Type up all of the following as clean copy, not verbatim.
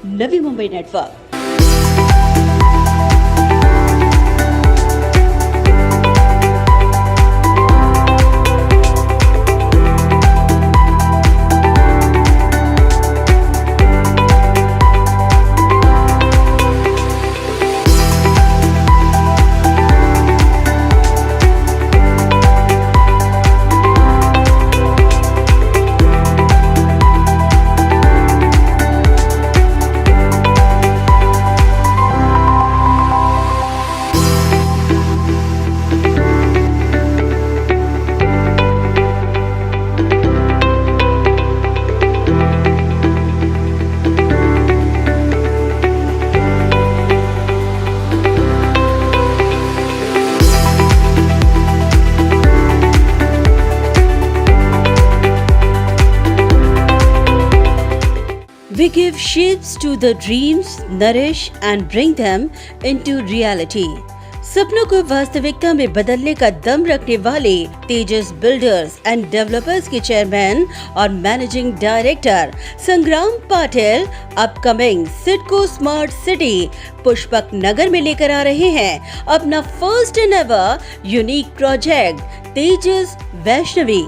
Navi Mumbai network. We give shapes to the dreams, nourish and bring them into reality. सपनों को वास्तविकता में बदलने का दम रखने वाले तेजस बिल्डर्स एंड डेवलपर्स के चेयरमैन और managing director Sangram Patil upcoming CIDCO smart city Pushpak Nagar में लेकर आ रहे हैं अपना first and ever unique project Tejas Vaishnavi.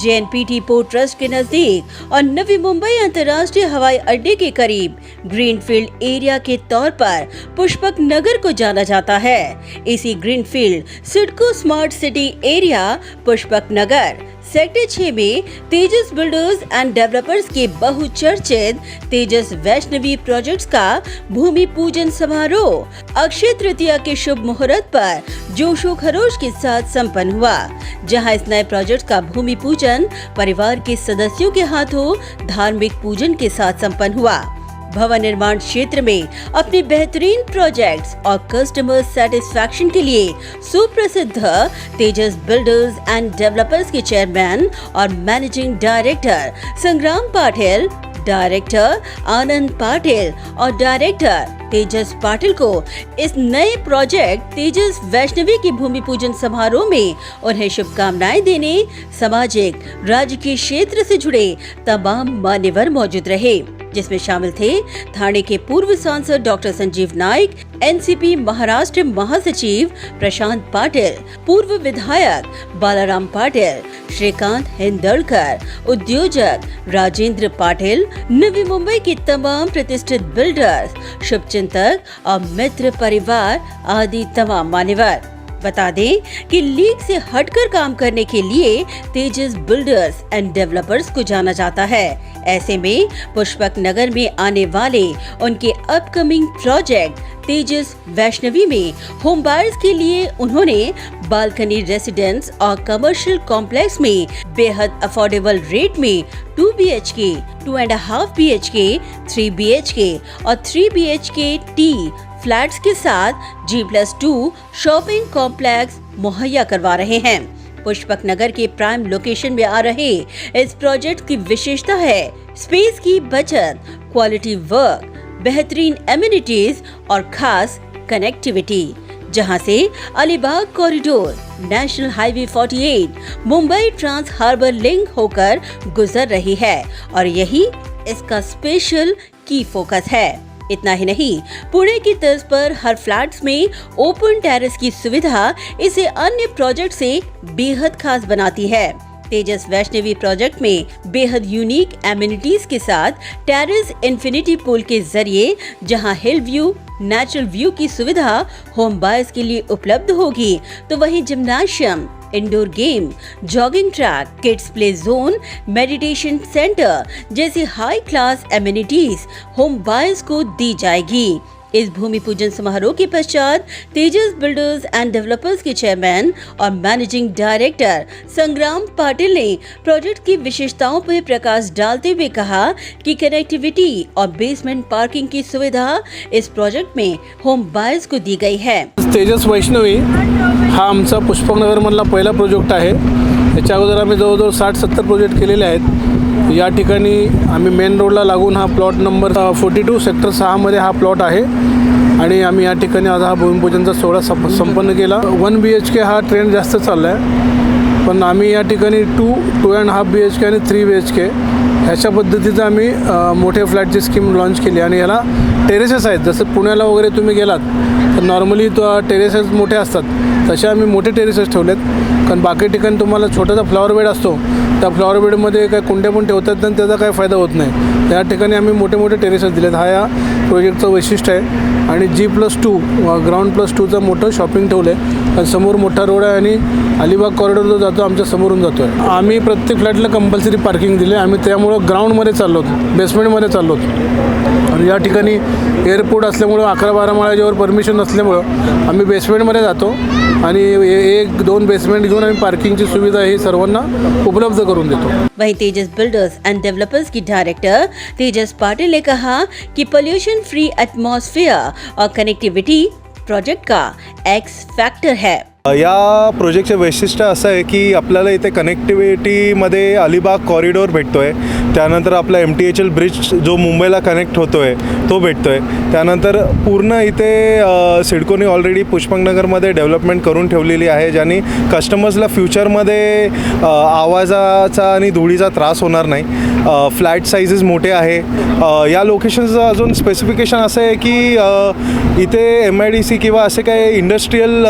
JNPT port trust के नजदीक और नवी मुंबई अंतर्राष्ट्रीय हवाई अड्डे के करीब ग्रीनफील्ड एरिया के तौर पर पुष्पक नगर को जाना जाता है। इसी greenfield CIDCO smart city area Pushpak Nagar sector 6 में तेजस बिल्डर्स एंड डेवलपर्स के बहुचर्चित तेजस वैष्णवी प्रोजेक्ट्स का भूमि पूजन समारोह अक्षय तृतीया के शुभ मुहूर्त पर जोशो खरोश के साथ संपन्न हुआ, जहां इस नए प्रोजेक्ट का भूमि पूजन परिवार के सदस्यों के हाथों धार्मिक पूजन के साथ संपन्न हुआ। भवन निर्माण क्षेत्र में अपने बेहतरीन प्रोजेक्ट्स और कस्टमर सेटिस्फैक्शन के लिए सुप्रसिद्ध तेजस बिल्डर्स एंड डेवलपर्स के चेयरमैन और managing director Sangram Patil, director आनंद पाटिल और डायरेक्टर तेजस पाटिल को इस नए प्रोजेक्ट तेजस वैष्णवी की भूमि पूजन समारोह में उन्हें शुभकामनाएं देने सामाजिक राजकीय क्षेत्र से जुड़े तमाम मान्यवर मौजूद रहे, जिसमें शामिल थे थाने के पूर्व सांसद डॉक्टर संजीव नाइक, एनसीपी महाराष्ट्र महासचिव प्रशांत पाटिल, पूर्व विधायक बालाराम पाटिल, श्रीकांत हिंदड़कर, उद्योजक राजेंद्र पाटिल, नवी मुंबई के तमाम प्रतिष्ठित बिल्डर्स, शुभचिंतक और मित्र परिवार आदि तमाम मान्यवर। बता दें कि लीग से हटकर काम करने के लिए तेजस बिल्डर्स एंड डेवलपर्स को जाना जाता है। ऐसे में पुष्पक नगर में आने वाले उनके अपकमिंग प्रोजेक्ट तेजस वैष्णवी में होम बायर्स के लिए उन्होंने बालकनी रेसिडेंस और कमर्शियल कॉम्प्लेक्स में बेहद अफोर्डेबल रेट में 2 BHK, 2.5 BHK, 3 BHK और 3 BHK T फ्लैट्स के साथ G+2 शॉपिंग कॉम्प्लेक्स मुहैया करवा रहे हैं। पुष्पक नगर के प्राइम लोकेशन में आ रहे इस प्रोजेक्ट की विशेषता है स्पेस की बचत, क्वालिटी वर्क, बेहतरीन एमिनिटीज और खास कनेक्टिविटी, जहां से Alibag corridor, national highway 48, Mumbai trans harbour link होकर गुजर रही है और यही इसका स्पेशल की फोकस है। इतना ही नहीं, पुणे की तर्ज पर हर फ्लैट्स में ओपन टेरेस की सुविधा इसे अन्य प्रोजेक्ट से बेहद खास बनाती है। तेजस वैष्णवी प्रोजेक्ट में बेहद यूनिक एमिनिटीज के साथ टेरेस इंफिनिटी पूल के जरिए जहां हिल व्यू, नेचुरल व्यू की सुविधा होम बायर्स के लिए उपलब्ध होगी, तो वहीं gymnasium, indoor game, jogging track, kids play zone, meditation centre जैसी high class amenities home buyers को दी जाएगी। इस भूमि पूजन समारोह के पश्चात तेजस बिल्डर्स एंड डेवलपर्स के चेयरमैन और मैनेजिंग डायरेक्टर संग्राम पाटिल ने प्रोजेक्ट की विशेषताओं पर प्रकाश डालते हुए कहा कि कनेक्टिविटी और बेसमेंट पार्किंग की सुविधा इस प्रोजेक्ट में होम बायर्स को दी गई है। तेजस वैष्णवी हा आमचा पुष्पक नगरमधला पहिला प्रोजेक्ट आहे। याच्या अगोदर आम्ही जवळजवळ 60-70 प्रोजेक्ट केलेले आहेत। या ठिकाणी आम्ही मेन रोडला लागून हा प्लॉट नंबर 42 सेक्टर 6 मध्ये हा प्लॉट आहे आणि आम्ही या ठिकाणी आज हा भूमिपूजनचा सोहळा संपन्न केला। 1 BHK हा ट्रेंड जास्त चालला आहे, पण आम्ही या ठिकाणी 2.5 BHK आणि 3 BHK ह्याच्या पद्धतीचं आम्ही मोठे फ्लॅटची स्कीम लॉन्च केली आणि याला टेरेसेस आहेत. जसं पुण्याला वगैरे तुम्ही गेलात तर नॉर्मली टेरेसेस मोठे असतात, तसे आम्ही मोठे टेरेसेस ठेवलेत. कारण बाकी ठिकाणी तुम्हाला छोटासा फ्लॉवर बेड असतो, त्या फ्लॉवर बेडमध्ये काय कुंड्या पण ठेवतात आणि त्याचा काही फायदा होत नाही. त्या ठिकाणी आम्ही मोठे मोठे टेरेसेस दिलेत. हा या प्रोजेक्टचं वैशिष्ट्य आहे. आणि G+2 ग्राउंड +2चं मोठं शॉपिंग ठेवलं आहे. कारण समोर मोठा रोड आहे आणि अलिबाग कॉरिडॉर जो जातो आमच्या समोरून जातो आहे. आम्ही प्रत्येक फ्लॅटला कंपल्सरी पार्किंग दिले. आम्ही त्यामुळं ग्राउंडमध्ये चाललो होतो, बेसमेंटमध्ये चाललो होतो. आणि या ठिकाणी एअरपोर्ट असल्यामुळं 11-12 माळ्याच्यावर परमिशन नसल्यामुळं आम्ही बेसमेंटमध्ये जातो आणि 1-2 बेसमेंट घेऊन आम्ही पार्किंगची सुविधा ही सर्वांना उपलब्ध करून देतो. वहीं तेजस बिल्डर्स एंड डेवलपर्स की डायरेक्टर तेजस पाटिल ने कहा कि पोल्यूशन फ्री एटमॉस्फेयर और कनेक्टिविटी प्रोजेक्ट का एक्स फैक्टर है. या प्रोजेक्टचे वैशिष्ट्य असं आहे की आपल्याला इथे कनेक्टिव्हिटीमध्ये अलिबाग कॉरिडॉर भेटतो आहे, त्यानंतर आपला MTHL ब्रिज जो मुंबईला कनेक्ट होतो आहे तो भेटतो आहे. त्यानंतर पूर्ण इथे सिडकोने ऑलरेडी पुष्पकनगरमध्ये डेव्हलपमेंट करून ठेवलेली आहे, ज्याने कस्टमर्सला फ्युचरमध्ये आवाजाचा आणि धुळीचा त्रास होणार नाही. फ्लॅट साईजेस मोठे आहे. या लोकेशनचं अजून स्पेसिफिकेशन असं आहे की इथे MIDC किंवा असे काही इंडस्ट्रीयल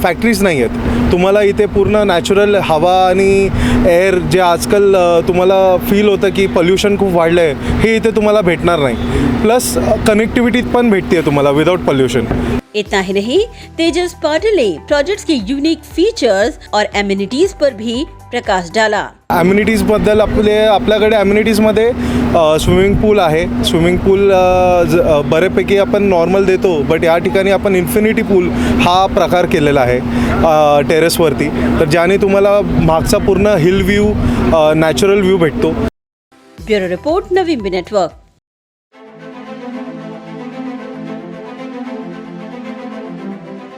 फॅक्टरीज नाही आहेत. तुम्हाला इथे पूर्ण नॅचरल हवा आणि एअर जे आजकाल तुम्हाला फील होतं की पोल्युशन खूप वाढलं आहे, हे इथे तुम्हाला भेटणार नाही. प्लस कनेक्टिव्हिटी पण भेटते तुम्हाला विदाउट पोल्युशन. इतना ही नहीं, तेजस पाटिल ने प्रोजेक्ट्स के यूनिक फीचर्स और एमिनिटीज पर भी प्रकाश डाला. ॲम्युनिटीजबद्दल आपल्याकडे ॲम्युनिटीजमध्ये स्विमिंग पूल आहे. स्विमिंग पूल बऱ्यापैकी आपण नॉर्मल देतो, बट या ठिकाणी आपण इन्फिनिटी पूल हा प्रकार केलेला आहे टेरेसवरती, तर ज्याने तुम्हाला मागचा पूर्ण हिल व्ह्यू, नॅचरल व्ह्यू भेटतो. ब्युरो रिपोर्ट, नवी नेटवर्क.